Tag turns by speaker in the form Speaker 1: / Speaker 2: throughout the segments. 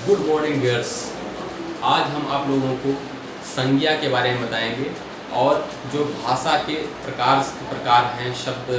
Speaker 1: Good morning dears. आज हम आप लोगों को संज्ञा के बारे में बताएंगे और जो भाषा के प्रकार हैं, शब्द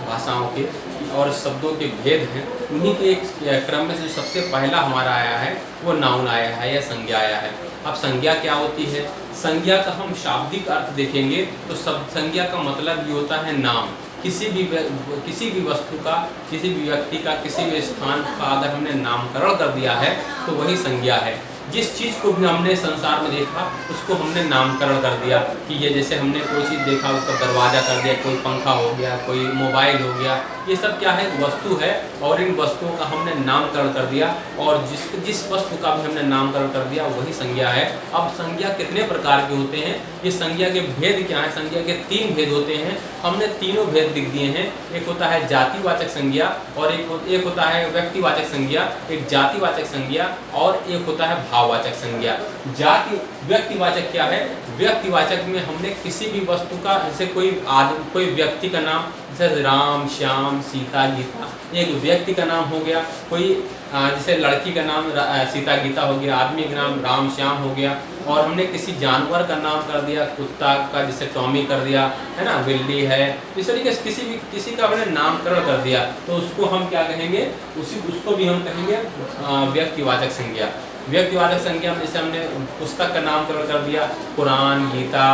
Speaker 1: भाषाओं के और शब्दों के भेद हैं, उन्हीं के एक क्रम में से जो सबसे पहला हमारा आया है वो नाउन आया है या संज्ञा आया है। अब संज्ञा क्या होती है? संज्ञा का हम शाब्दिक अर्थ देखेंगे तो सब संज्ञा का मतलब ये होता है नाम। किसी भी वस्तु का, किसी भी व्यक्ति का, किसी भी स्थान का अगर हमने नामकरण कर दिया है तो वही संज्ञा है। जिस चीज़ को भी हमने संसार में देखा उसको हमने नामकरण कर दिया कि ये जैसे हमने कोई चीज़ देखा उसका दरवाज़ा कर दिया, कोई पंखा हो गया, कोई मोबाइल हो गया, ये सब क्या है? वस्तु है और इन वस्तुओं का हमने नामकरण कर दिया और जिस वस्तु का भी हमने नामकरण कर दिया वही संज्ञा है। अब संज्ञा कितने प्रकार के होते हैं? ये संज्ञा के भेद क्या है? संज्ञा के 3 भेद होते हैं। हमने तीनों भेद लिख दिए हैं। एक होता है जातिवाचक संज्ञा और एक होता है व्यक्तिवाचक संज्ञा, एक जातिवाचक संज्ञा और एक होता है भाववाचक संज्ञा। व्यक्तिवाचक क्या है? व्यक्तिवाचक में हमने किसी भी वस्तु का, जैसे कोई व्यक्ति का नाम, जैसे राम, श्याम, सीता, गीता, एक व्यक्ति का नाम हो गया। कोई जैसे लड़की का नाम सीता, गीता हो गया, आदमी का नाम राम, श्याम हो गया। और हमने किसी जानवर का नाम कर दिया, कुत्ता का जैसे टॉमी कर दिया, है ना, बिल्ली है। इस तरीके से किसी का हमने नामकरण कर दिया तो उसको हम क्या कहेंगे? उसको भी हम कहेंगे व्यक्तिवाचक संज्ञा। व्यक्तिवाचक संज्ञा में जैसे हमने पुस्तक का नामकरण कर दिया, कुरान, गीता,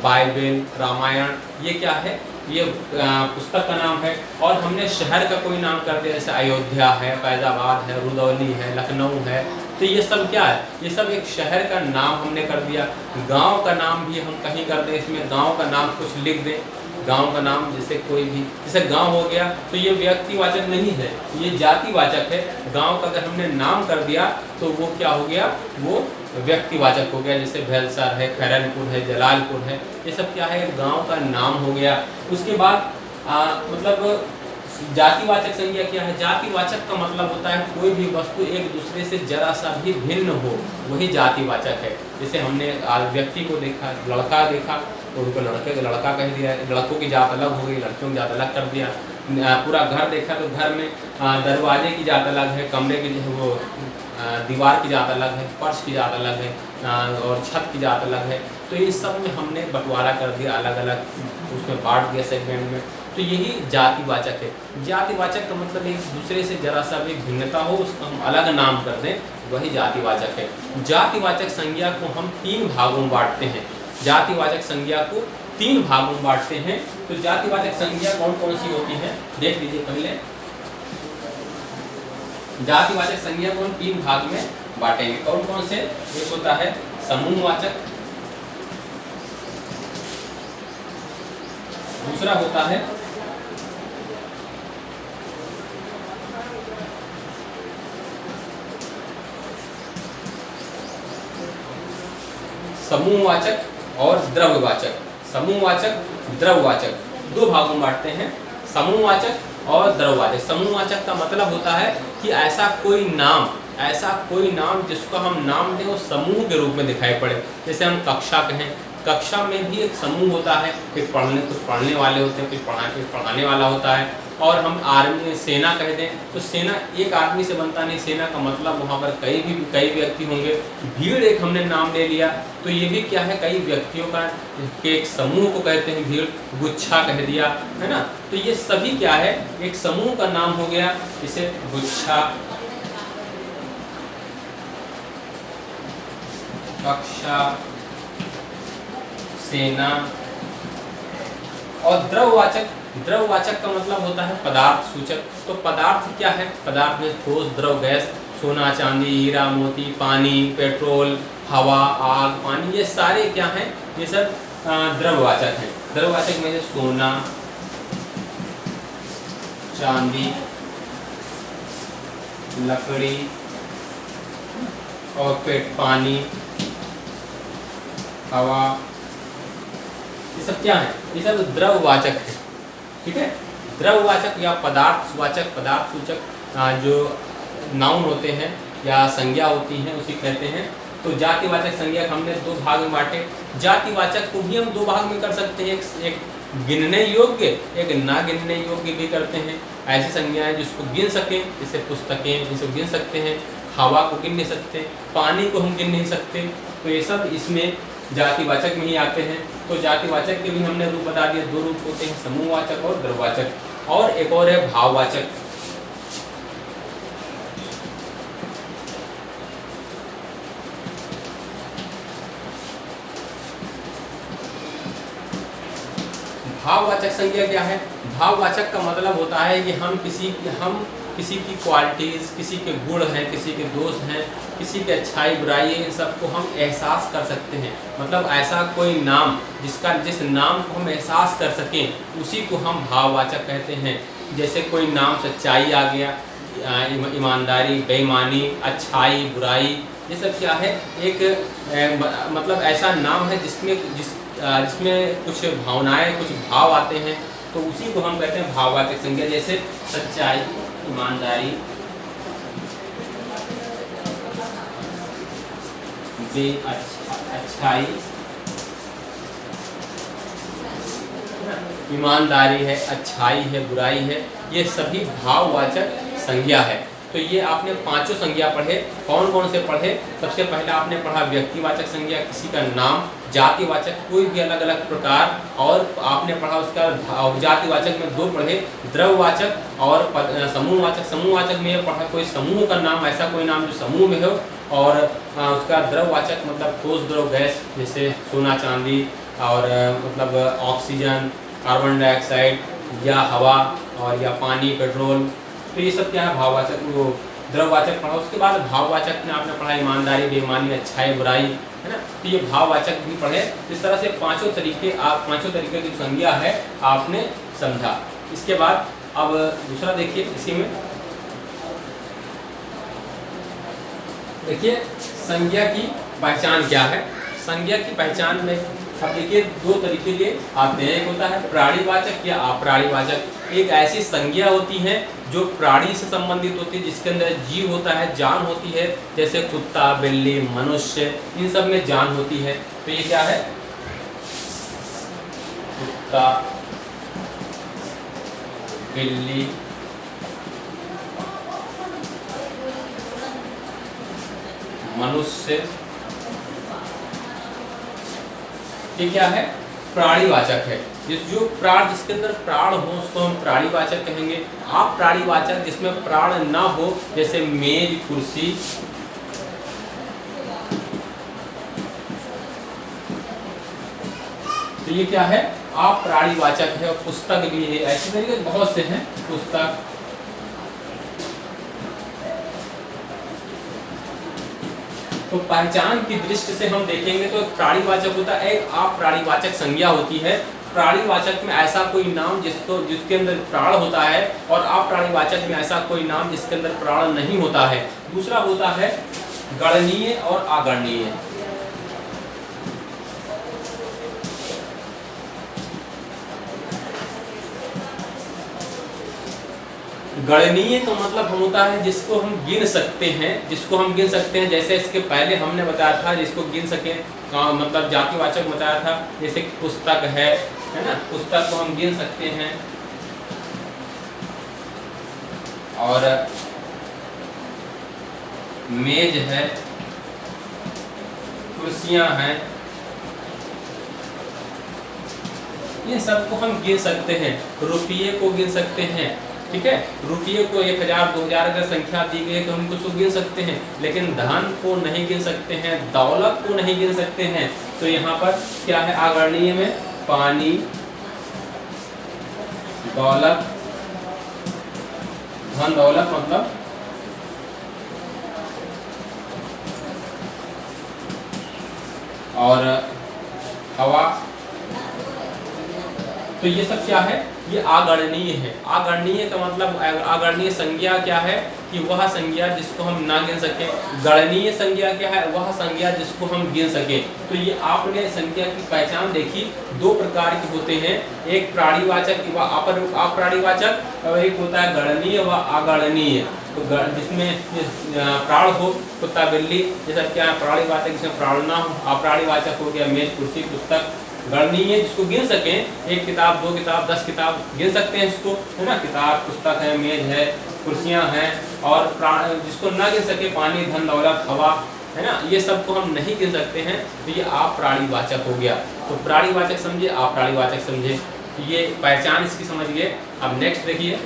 Speaker 1: बाइबल, रामायण, ये क्या है? ये पुस्तक का नाम है। और हमने शहर का कोई नाम कर दिया, जैसे अयोध्या है, फैजाबाद है, रुदौली है, लखनऊ है, तो ये सब क्या है? ये सब एक शहर का नाम हमने कर दिया। गांव का नाम भी हम कहीं कर दें, इसमें गांव का नाम कुछ लिख दें। गांव का नाम जैसे कोई भी, जैसे गांव हो गया तो ये व्यक्तिवाचक नहीं है, ये जातिवाचक है। गांव का अगर हमने नाम कर दिया तो वो क्या हो गया? वो व्यक्तिवाचक हो गया। जैसे भैलसर है, खैरनपुर है, जलालपुर है, ये सब क्या है? गांव का नाम हो गया। उसके बाद मतलब जातिवाचक संज्ञा क्या है? जातिवाचक का मतलब होता है कोई भी वस्तु एक दूसरे से जरा सा भी भिन्न हो, वही जातिवाचक है। जैसे हमने व्यक्ति को देखा, लड़का देखा तो उनको लड़का कह दिया, लड़कों की जात अलग हो गई, लड़कियों की जात अलग कर दिया। पूरा घर देखा तो घर में दरवाजे की जात अलग है, कमरे की जो है वो दीवार की जात अलग है, फर्श की जात अलग है और छत की जात अलग है। तो ये सब में हमने बंटवारा कर दिया, अलग अलग उसमें बांट दिया सेगमेंट में। तो यही जातिवाचक है। जातिवाचक का मतलब एक दूसरे से जरा सा भी भिन्नता हो, उसका हम अलग नाम कर दें, वही जातिवाचक है। जातिवाचक संज्ञा को हम 3 भागों में बांटते हैं। जातिवाचक संज्ञा को 3 भागों में बांटते हैं। तो जातिवाचक संज्ञा कौन कौन सी होती है देख लीजिए पहले। जातिवाचक संज्ञा को हम 3 भाग में बांटेंगे। कौन कौन से? एक होता है समूहवाचक, दूसरा होता है समूहवाचक और द्रव्यवाचक। समूहवाचक, द्रव्यवाचक 2 भागों में बांटते हैं, समूहवाचक और द्रव्यवाचक। समूहवाचक का मतलब होता है कि ऐसा कोई नाम जिसको हम नाम दें वो समूह के रूप में दिखाई पड़े। जैसे हम कक्षा कहें, कक्षा में भी एक समूह होता है, कुछ पढ़ने वाले होते हैं, कुछ पढ़ाने वाला होता है। और हम आर्मी, सेना कह दें तो सेना एक आदमी से बनता नहीं, सेना का मतलब वहाँ पर कई व्यक्ति होंगे। भीड़ एक हमने नाम ले लिया तो ये भी क्या है? कई व्यक्तियों का के एक समूह को कहते हैं भीड़। गुच्छा कह दिया, है ना। तो ये सभी क्या है? एक समूह का नाम हो गया, इसे गुच्छा, कक्षा, सेना। और द्रव्यवाचक का मतलब होता है पदार्थ सूचक। तो पदार्थ क्या है? पदार्थ में ठोस, द्रव, गैस, सोना, चांदी, हीरा, मोती, पानी, पेट्रोल, हवा, आग, पानी, ये सारे क्या हैं? ये सब द्रव्यवाचक हैं। द्रव्यवाचक में से सोना, चांदी, लकड़ी और पानी, हवा, ये सब क्या है? ये सब द्रव्यवाचक है। ठीक है। द्रव्यवाचक या पदार्थवाचक, पदार्थ सूचक जो नाउन होते हैं या संज्ञा होती हैं उसी कहते हैं। तो जातिवाचक संज्ञा हमने 2 भाग में बांटे। जातिवाचक को भी हम 2 भाग में कर सकते हैं, एक गिनने योग्य, एक ना गिनने योग्य भी करते हैं। ऐसी संज्ञाएं जिसको गिन सकें, जैसे पुस्तकें जिसको गिन सकते हैं, हवा को गिन नहीं सकते, पानी को हम गिन नहीं सकते। तो ये सब इसमें जातिवाचक में ही आते हैं। तो जातिवाचक के भी हमने रूप बता दिए, दो रूप होते हैं, समूहवाचक और द्रव्यवाचक। और एक और है भाववाचक। भाववाचक संज्ञा क्या है? भाववाचक का मतलब होता है कि हम किसी की क्वालिटीज़, किसी के गुण हैं, किसी के दोष हैं, किसी की अच्छाई बुराई है, इन सबको हम एहसास कर सकते हैं। मतलब ऐसा कोई नाम जिस नाम को हम एहसास कर सकें उसी को हम भाववाचक कहते हैं। जैसे कोई नाम सच्चाई आ गया, ईमानदारी, बेईमानी, अच्छाई, बुराई, ये सब क्या है? एक मतलब ऐसा नाम है जिसमें कुछ भावनाएं, कुछ भाव आते हैं, तो उसी को हम कहते हैं भाववाचक संज्ञा। जैसे सच्चाई, ईमानदारी, अच्छाई, ईमानदारी है, अच्छाई है, बुराई है, ये सभी भाववाचक संज्ञा है। तो ये आपने पांचों संज्ञा पढ़े। कौन कौन से पढ़े? सबसे पहले आपने पढ़ा व्यक्तिवाचक संज्ञा, किसी का नाम, जातिवाचक कोई भी अलग अलग प्रकार, और आपने पढ़ा उसका जातिवाचक में दो पढ़े, द्रव्यवाचक और समूहवाचक। समूहवाचक में ये पढ़ा कोई समूह का नाम, ऐसा कोई नाम जो समूह में हो, और उसका द्रव्यवाचक मतलब ठोस द्रव गैस, जैसे सोना चांदी, और मतलब ऑक्सीजन, कार्बन डाइऑक्साइड, या हवा, और या पानी, पेट्रोल। तो ये सब क्या है? भाववाचक, वो द्रव्यवाचक पढ़ा। उसके बाद भाववाचक में आपने पढ़ा ईमानदारी, बेईमानी, अच्छाई, बुराई, है ना। तो ये भाववाचक भी पढ़े। इस तरह से पांचों तरीके की संज्ञा है आपने समझा। इसके बाद अब दूसरा देखिए, इसी में देखिए संज्ञा की पहचान क्या है। संज्ञा की पहचान में अब देखिए दो तरीके के आते हैं। एक होता है प्राणीवाचक या अप्राणीवाचक। एक ऐसी संज्ञा होती है जो प्राणी से संबंधित होती है, जिसके अंदर जीव होता है, जान होती है, जैसे कुत्ता, बिल्ली, मनुष्य, इन सब में जान होती है। तो ये क्या है? कुत्ता, बिल्ली, मनुष्य, ये क्या है? प्राणीवाचक है। जो जिसके अंदर प्राण हो उसको हम प्राणीवाचक कहेंगे। आप प्राणीवाचक जिसमें प्राण ना हो, जैसे मेज, कुर्सी, तो ये क्या है? आप प्राणीवाचक है। और पुस्तक भी है, ऐसे तरीके बहुत से हैं। पुस्तक, तो पहचान की दृष्टि से हम देखेंगे तो प्राणीवाचक होता है, एक आप प्राणीवाचक संज्ञा होती है। प्राणीवाचक में ऐसा कोई नाम जिसके अंदर प्राण होता है, और आप प्राणीवाचक में ऐसा कोई नाम जिसके अंदर प्राण नहीं होता है। दूसरा होता है गणनीय और अगणनीय। गणनीय का मतलब होता है जिसको हम गिन सकते हैं, जैसे इसके पहले हमने बताया था जिसको गिन सके, मतलब जातिवाचक बताया था, जैसे पुस्तक है ना, पुस्तक को हम गिन सकते हैं। और मेज है, कुर्सियां हैं, इन सबको हम गिन सकते हैं। रुपये को गिन सकते हैं, ठीक है। रुपये को 1000, 2000 अगर संख्या दी गई तो हम उसको गिन सकते हैं, लेकिन धन को नहीं गिन सकते हैं, दौलत को नहीं गिन सकते हैं। तो यहाँ पर क्या है? अगणनीय में पानी, दौलत, धन दौलत मतलब और हवा। तो ये सब क्या है? ये अगणनीय है। अगणनीय का मतलब, अगणनीय संज्ञा क्या है? कि वह संज्ञा जिसको हम ना गिन सके। गणनीय संज्ञा क्या है? वह संज्ञा जिसको हम गिन सके। तो ये आपने संज्ञा की पहचान देखी, दो प्रकार के होते हैं, एक प्राणीवाचक व अप्राणीवाचक, और एक होता है गणनीय व अगणनीय। तो जिसमें प्राण हो, कुत्ता, बिल्ली, ये सब क्या है? प्राणीवाचक। जिसमें प्राण ना हो, अप्राणीवाचक हो गया मेज, कुर्सी, पुस्तक। गणनीय जिसको गिन सकें, 1 किताब, 2 किताब, 10 किताब गिन सकते हैं इसको, है ना। किताब, पुस्तक है, मेज है, कुर्सियां हैं, और जिसको न गिन सके पानी, धन, दौलत, हवा, है ना, ये सब को हम नहीं गिन सकते हैं, तो ये आप प्राणीवाचक हो गया। तो प्राणीवाचक समझे, आप प्राणीवाचक समझे, तो ये पहचान इसकी समझ गए। अब नेक्स्ट देखिए,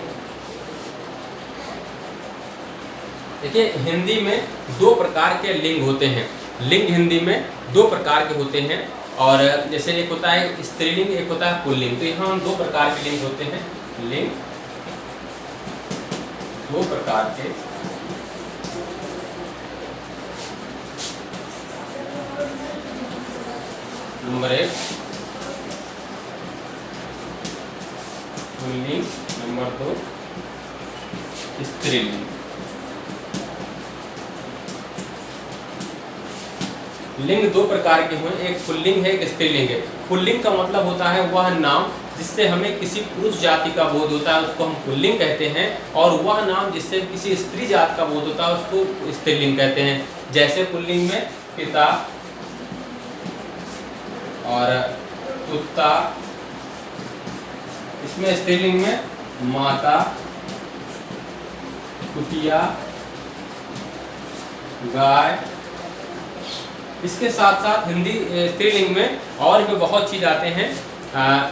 Speaker 1: हिंदी में दो प्रकार के लिंग होते हैं। लिंग हिंदी में दो प्रकार के होते हैं, और जैसे एक होता है स्त्रीलिंग, एक होता है पुल्लिंग। तो यहाँ दो प्रकार के लिंग होते हैं। लिंग दो प्रकार के, नंबर 1 पुल्लिंग, नंबर 2 स्त्रीलिंग। लिंग दो प्रकार के हुए, एक पुल्लिंग है, एक स्त्रीलिंग है। पुल्लिंग का मतलब होता है वह नाम जिससे हमें किसी पुरुष जाति का बोध होता है, उसको हम पुल्लिंग कहते हैं, और वह नाम जिससे किसी स्त्री जाति का बोध होता है, उसको स्त्रीलिंग कहते हैं। जैसे पुल्लिंग में पिता और कुत्ता, इसमें स्त्रीलिंग में माता, कुतिया, गाय। इसके साथ साथ हिंदी स्त्रीलिंग में और भी बहुत चीज़ आते हैं,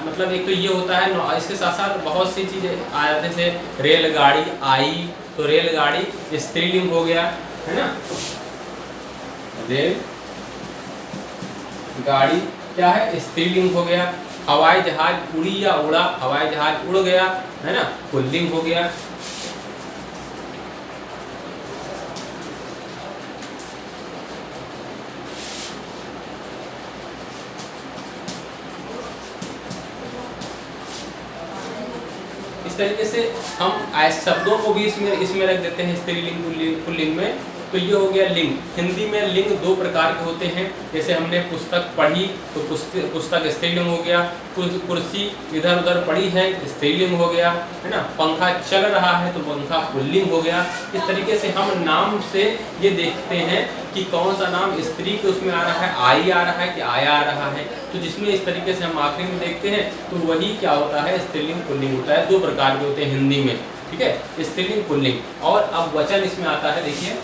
Speaker 1: मतलब एक तो ये होता है, इसके साथ साथ बहुत सी चीज़ें आ जाते हैं, जैसे रेलगाड़ी आई, तो रेलगाड़ी स्त्रीलिंग हो गया, है ना। रेल गाड़ी क्या है, स्त्रीलिंग हो गया। हवाई जहाज उड़ी या उड़ा, हवाई जहाज उड़ गया, है ना, पुल्लिंग हो गया। इस तरीके से हम ऐसे शब्दों को भी इसमें रख देते हैं, स्त्रीलिंग पुल्लिंग में। तो ये हो गया लिंग। हिंदी में लिंग दो प्रकार के होते हैं, जैसे हमने पुस्तक पढ़ी तो पुस्तक स्त्रीलिंग हो गया, कुर्सी इधर उधर पड़ी है स्त्रीलिंग हो गया, है ना। पंखा चल रहा है तो पंखा पुल्लिंग हो गया। इस तरीके से हम नाम से ये देखते हैं कि कौन सा नाम स्त्री के उसमें आ रहा है, आई आ रहा है कि आया आ रहा है। तो जिसमें इस तरीके से हम आखिरी में देखते हैं, तो वही क्या होता है, स्त्रीलिंग पुल्लिंग होता है। दो प्रकार के होते हैं हिंदी में, ठीक है, स्त्रीलिंग पुल्लिंग। और अब वचन इसमें आता है, देखिए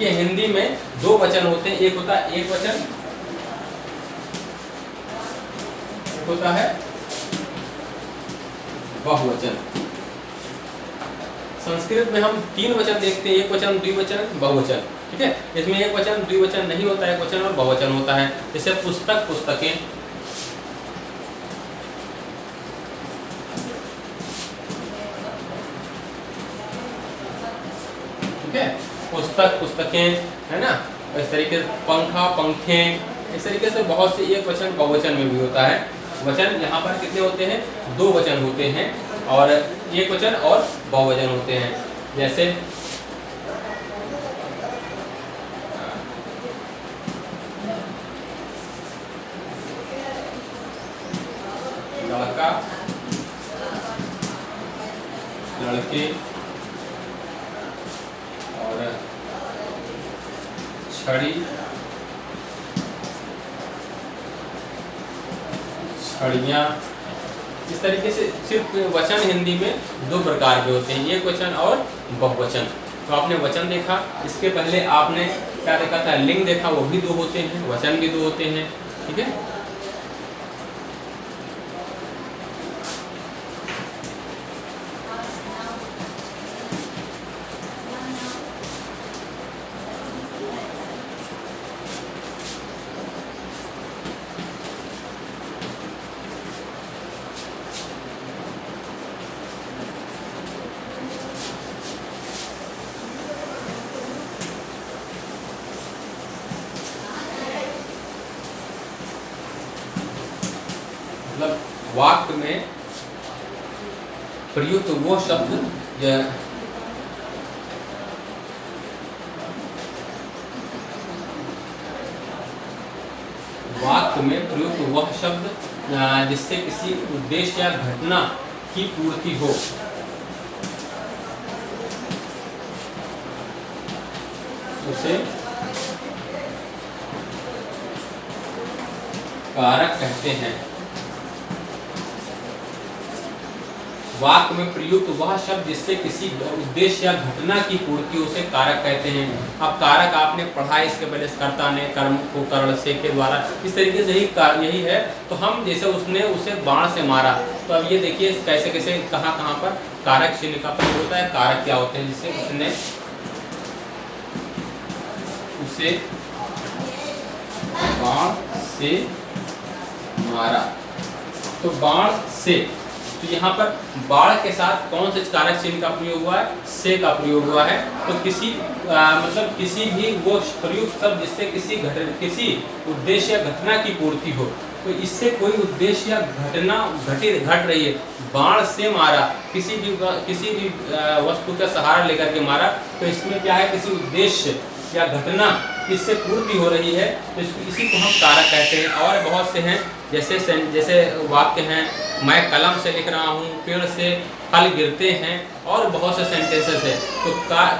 Speaker 1: हिंदी में दो वचन होते हैं, एक होता है एक वचन, एक होता है बहुवचन। संस्कृत में हम तीन वचन देखते हैं, एक वचन, द्विवचन, बहुवचन, ठीक है। इसमें एक वचन द्विवचन नहीं होता है, एक वचन और बहुवचन होता है। जैसे पुस्तक पुस्तकें, ठीक है, पुस्तक पुस्तकें, है ना। इस तरीके से पंखा पंखे, इस तरीके से बहुत से एक वचन बहुवचन में भी होता है। वचन यहाँ पर कितने होते हैं, दो वचन होते हैं, और एक वचन और बहुवचन होते हैं। जैसे लड़का, लड़के और छड़ी, छड़ियाँ। इस तरीके से सिर्फ वचन हिंदी में दो प्रकार के होते हैं, एक वचन और बहुवचन। तो आपने वचन देखा, इसके पहले आपने क्या देखा था, लिंग देखा, वो भी दो होते हैं, वचन भी दो होते हैं, ठीक है। मतलब वाक्य में प्रयुक्त वो शब्द, वाक्य में प्रयुक्त वह शब्द जिससे किसी उद्देश्य या घटना की पूर्ति हो, उसे कारक कहते हैं। वाक्य में प्रयुक्त वह शब्द जिससे किसी उद्देश्य या घटना की पूर्ति उसे कारक कहते हैं। अब कारक आपने पढ़ा है इसके पहले, कर्ता ने कर्म को करण से के द्वारा, इस तरीके से यही है। तो हम जैसे उसने उसे बाण से मारा, तो अब ये देखिए कैसे कैसे कहाँ कहाँ पर कारक चिन्ह का प्रयोग होता है। कारक क्या होते हैं? जिससे उसने उसे बाण से मारा, तो बाण से, तो यहाँ पर बाण के साथ कौन से कारक चिन्ह का प्रयोग हुआ है? से का प्रयोग हुआ है। तो किसी मतलब किसी भी वो प्रयुक्त शब्द जिससे किसी उद्देश्य या घटना की पूर्ति हो, तो इससे कोई उद्देश्य या घटना घट रही है, बाण से मारा, किसी भी वस्तु का सहारा लेकर के मारा, तो इसमें क्या है? किसी उद्देश्य या घटना इससे पूर्ति हो रही है, तो इसी को हम कारक कहते हैं। और बहुत से हैं, जैसे वाक्य हैं, मैं कलम से लिख रहा हूँ, पेड़ से फल गिरते हैं, और बहुत से सेंटेंसेस है। तो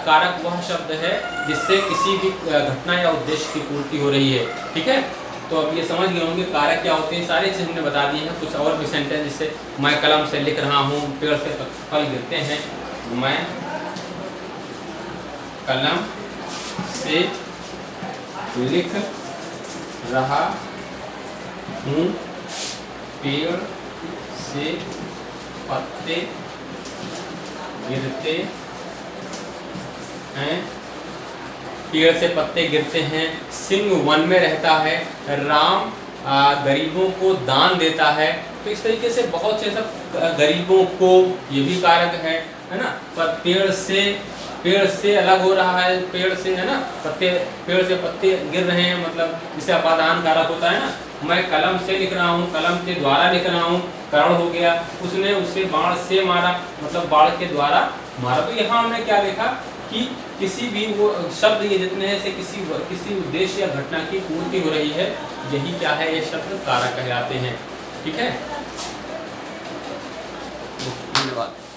Speaker 1: कारक वह शब्द है जिससे किसी भी घटना या उद्देश्य की पूर्ति हो रही है। ठीक है, तो अब ये समझ गए होंगे कारक क्या होते हैं। सारे चीज़ हमने बता दिए हैं। कुछ और भी सेंटेंस, जैसे मैं कलम से लिख रहा हूँ, पेड़ से फल गिरते हैं, मैं कलम से लिख रहा हूँ, पेड़ से पत्ते गिरते हैं, पेड़ से पत्ते गिरते हैं, सिंह वन में रहता है, राम गरीबों को दान देता है। तो इस तरीके से बहुत से सब गरीबों को, ये भी कारक है ना। पर पेड़ से अलग हो रहा है, पेड़ से, है ना, पेड़ से पत्ते गिर रहे हैं, मतलब जिसे अपादान कारक होता है ना। मैं कलम से लिख रहा हूँ, कलम के द्वारा लिख रहा हूँ, करण हो गया। उसने उसे बाण से मारा, मतलब बाण के द्वारा मारा। तो यहाँ हमने क्या देखा कि किसी भी वो शब्द ये जितने हैं से किसी उद्देश्य या घटना की पूर्ति हो रही है, यही क्या है? ये शब्द कारक कहलाते हैं। ठीक है, धन्यवाद।